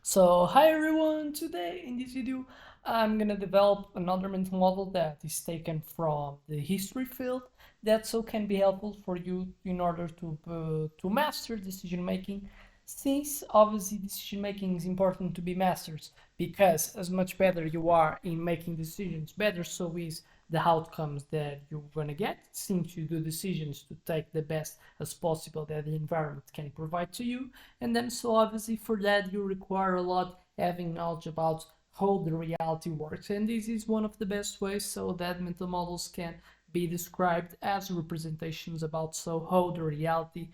So hi everyone, today in this video I'm gonna develop another mental model that is taken from the history field that so can be helpful for you in order to master decision making, since obviously decision making is important to be mastered, because as much better you are in making decisions, better so is the outcomes that you're gonna get, since you do decisions to take the best as possible that the environment can provide to you. And then so obviously for that you require a lot having knowledge about how the reality works, and this is one of the best ways so that mental models can be described as representations about so how the reality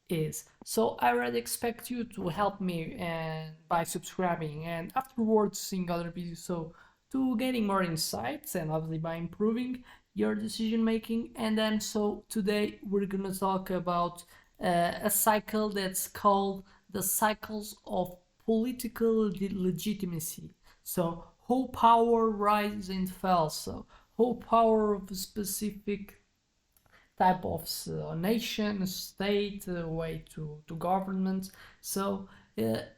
is. So I really expect you to help me and by subscribing and afterwards seeing other videos, so to getting more insights and obviously by improving your decision making. And then so today we're gonna talk about a cycle that's called the cycles of political legitimacy. So how power rises and falls. So how power of a specific type of nation, state, way to government. So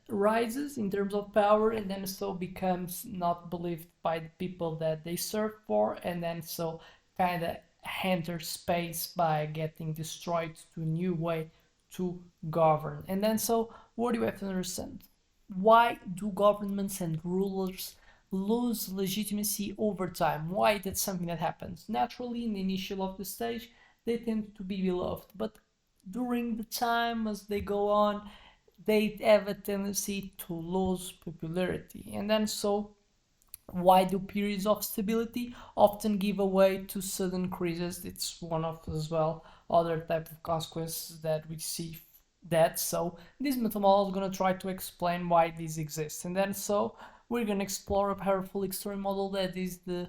rises in terms of power, and then so becomes not believed by the people that they serve for, and then so kind of enter space by getting destroyed to a new way to govern. And then so what do you have to understand? Why do governments and rulers lose legitimacy over time? Why that's something that happens? Naturally, in the initial of the stage, they tend to be beloved, but during the time as they go on, they have a tendency to lose popularity. And then so why do periods of stability often give way to sudden crises? It's one of as well other type of consequences that we see that. So this meta model is going to try to explain why this exists, and then so we're going to explore a powerful extreme model that is the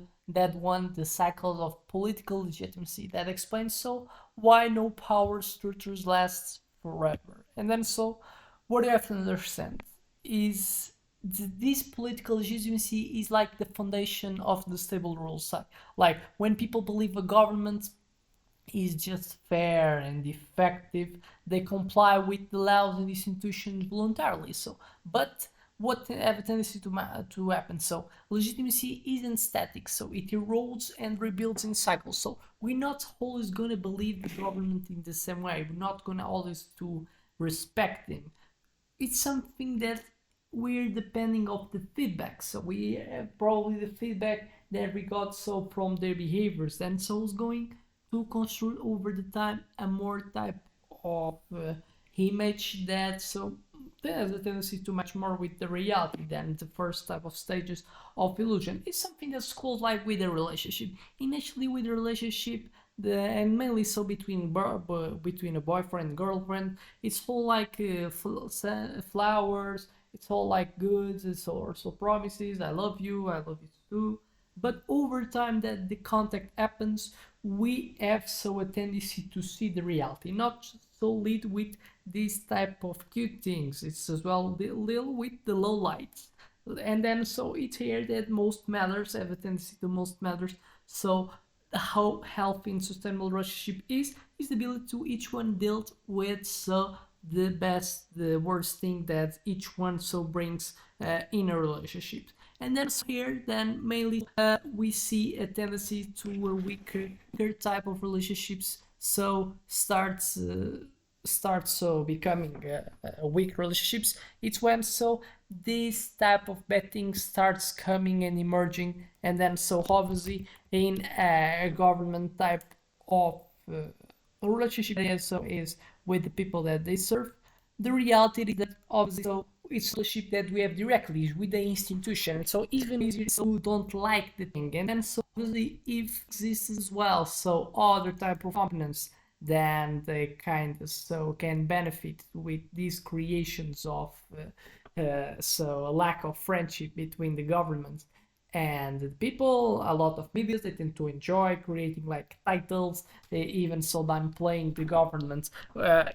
cycles of political legitimacy that explains so why no power structures last forever. And then so what you have to understand is this political legitimacy is like the foundation of the stable rules. Like when people believe a government is just fair and effective, they comply with the laws and institutions voluntarily. So, but what have a tendency to happen? So, legitimacy isn't static, so it erodes and rebuilds in cycles. So, we're not always gonna believe the government in the same way. We're not gonna always to respect them. It's something that we're depending of the feedback. So we have probably the feedback that we got so from their behaviors, and so it's going to construct over the time a more type of image that so there's a tendency to match more with the reality than the first type of stages of illusion. It's something that's close like with a relationship. Initially with a relationship, and mainly so between a boyfriend and girlfriend, it's all like flowers, it's all like goods, it's also promises, I love you too. But over time that the contact happens, we have so a tendency to see the reality, not so lead with this type of cute things. It's as well little with the low lights. And then so it's here that most matters, have a tendency to most matters. So how healthy and sustainable relationship is the ability to each one deal with so the best, the worst thing that each one so brings in a relationship. And then here, then mainly we see a tendency to a weaker type of relationships. So starts so becoming weak relationships. It's when so this type of betting starts coming and emerging, and then so obviously in a government type of relationship so is with the people that they serve. The reality is that obviously so it's a relationship that we have directly with the institution. So even if you don't like the thing, and then so obviously if exists as well, so other type of components, then they kind of so can benefit with these creations of so a lack of friendship between the government and the people. A lot of medias they tend to enjoy creating like titles, they even so I'm playing the government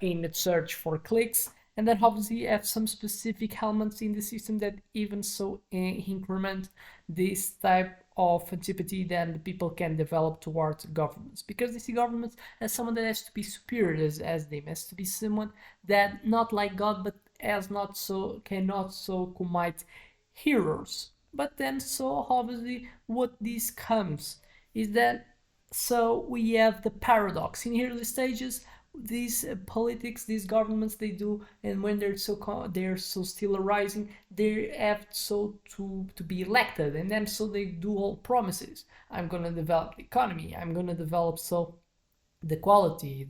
in its search for clicks. And then obviously you have some specific elements in the system that even so increment this type of antipathy that the people can develop towards governments, because they see governments as someone that has to be superior as them, has to be someone that not like God but as not so cannot so commit heroes. But then so obviously what this comes is that so we have the paradox in early stages. These politics, these governments, they do, and when they're so still arising, they have so to be elected, and then so they do all promises. I'm gonna develop the economy. I'm gonna develop so the quality,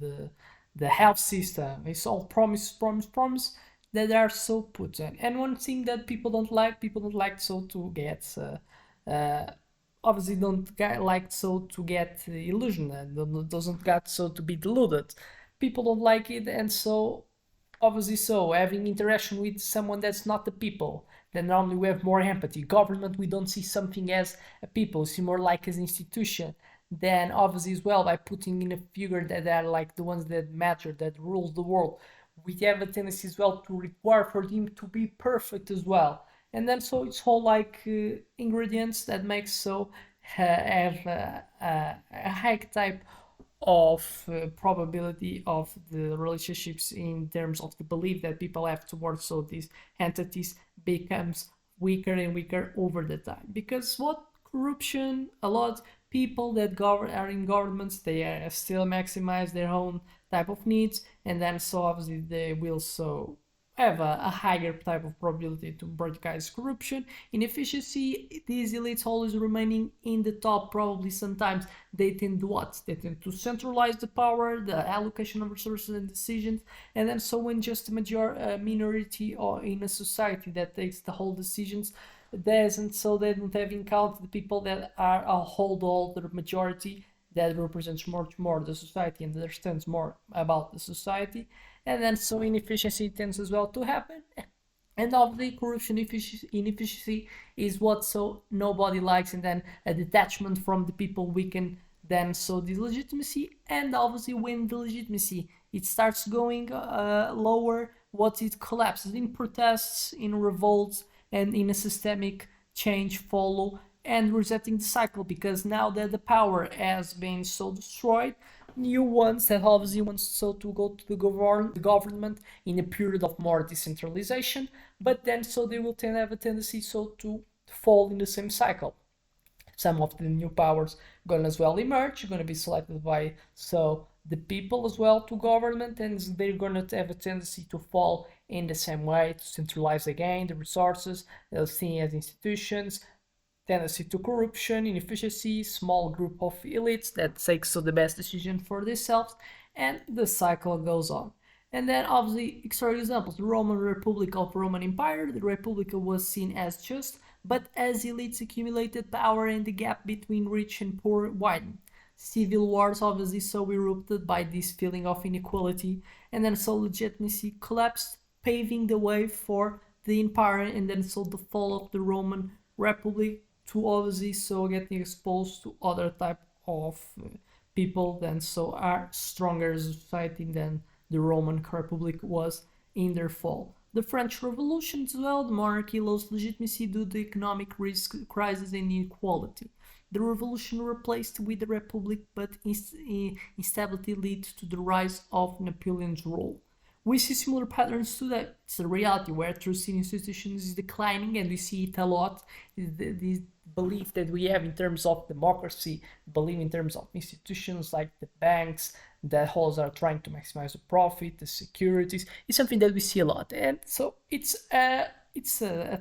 the health system. It's all promise, promise, promise that are so put in. And one thing that people don't like so to get obviously don't get, like so to get illusioned and doesn't get so to be deluded. People don't like it, and so obviously so having interaction with someone that's not the people, then normally we have more empathy. Government, we don't see something as a people, we see more like as an institution. Then obviously as well, by putting in a figure that are like the ones that matter, that rules the world, we have a tendency as well to require for him to be perfect as well. And then so it's all like ingredients that makes so have a high type of probability of the relationships in terms of the belief that people have towards so these entities becomes weaker and weaker over the time. Because what corruption, a lot people that are in governments, they still maximize their own type of needs, and then so obviously they will so have a higher type of probability to broadcast corruption, inefficiency. These elites always remaining in the top. Probably sometimes they tend to what? They tend to centralize the power, the allocation of resources and decisions, and then so when just a minority or in a society that takes the whole decisions, doesn't so they don't have in count the people that are a hold all the majority that represents much more the society and understands more about the society, and then so inefficiency tends as well to happen. And obviously corruption, inefficiency is what so nobody likes, and then a detachment from the people weaken then so the legitimacy. And obviously when the legitimacy it starts going lower, what it collapses in protests, in revolts, and in a systemic change follow, and resetting the cycle, because now that the power has been so destroyed, new ones that obviously wants so to go to the government in a period of more decentralization, but then so they will tend to have a tendency so to fall in the same cycle. Some of the new powers gonna as well emerge, gonna be selected by so the people as well to government, and they're gonna have a tendency to fall in the same way, to centralize again the resources, they'll see as institutions, tendency to corruption, inefficiency, small group of elites that takes so the best decision for themselves, and the cycle goes on. And then obviously extra examples: the Roman Republic of Roman Empire. The Republic was seen as just, but as elites accumulated power and the gap between rich and poor widened. Civil wars obviously so erupted by this feeling of inequality, and then so legitimacy collapsed, paving the way for the empire, and then so the fall of the Roman Republic, to obviously so getting exposed to other type of people than so are stronger as a society than the Roman Republic was in their fall. The French Revolution as well, the monarchy lost legitimacy due to economic risk, crisis and inequality. The revolution replaced with the republic, but instability led to the rise of Napoleon's rule. We see similar patterns today. It's a reality where trust in institutions is declining, and we see it a lot. This belief that we have in terms of democracy, belief in terms of institutions like the banks, that holes are trying to maximize the profit, the securities, is something that we see a lot. And so it's a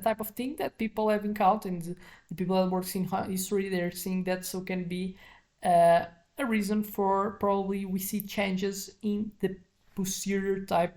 type of thing that people have encountered, and the people that work in history, they're seeing that so can be a reason for probably we see changes in the posterior type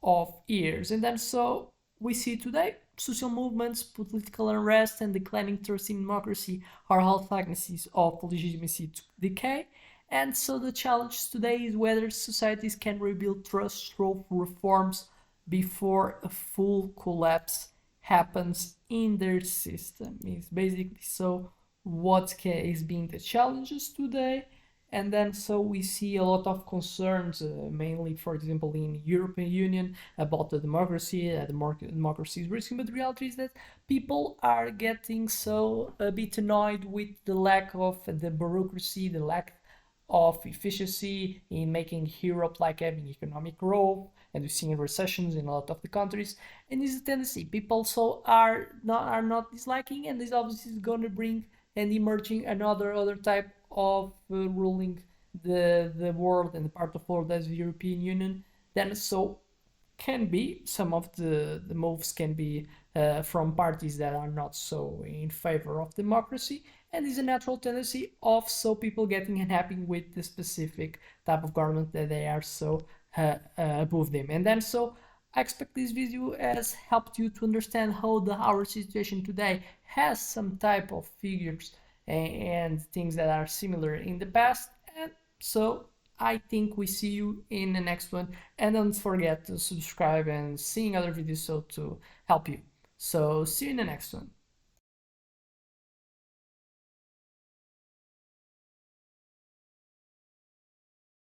of years. And then so we see today social movements, political unrest, and declining trust in democracy are all signs of legitimacy to decay. And so the challenge today is whether societies can rebuild trust through reforms before a full collapse happens in their system. It's basically so what is being the challenges today. And then so we see a lot of concerns, mainly for example in European Union, about the democracy, democracy is risking, but the reality is that people are getting so a bit annoyed with the lack of the bureaucracy, the lack of efficiency in making Europe like having economic growth and we've seen recessions in a lot of the countries, and this is a tendency people so are not disliking, and this obviously is going to bring and emerging another other type of ruling the world and the part of the world as the European Union. Then so can be some of the moves can be from parties that are not so in favor of democracy, and is a natural tendency of so people getting unhappy with the specific type of government that they are so above them. And then so I expect this video has helped you to understand how our situation today has some type of figures and things that are similar in the past. And so I think we see you in the next one. And don't forget to subscribe and seeing other videos so to help you. So see you in the next one.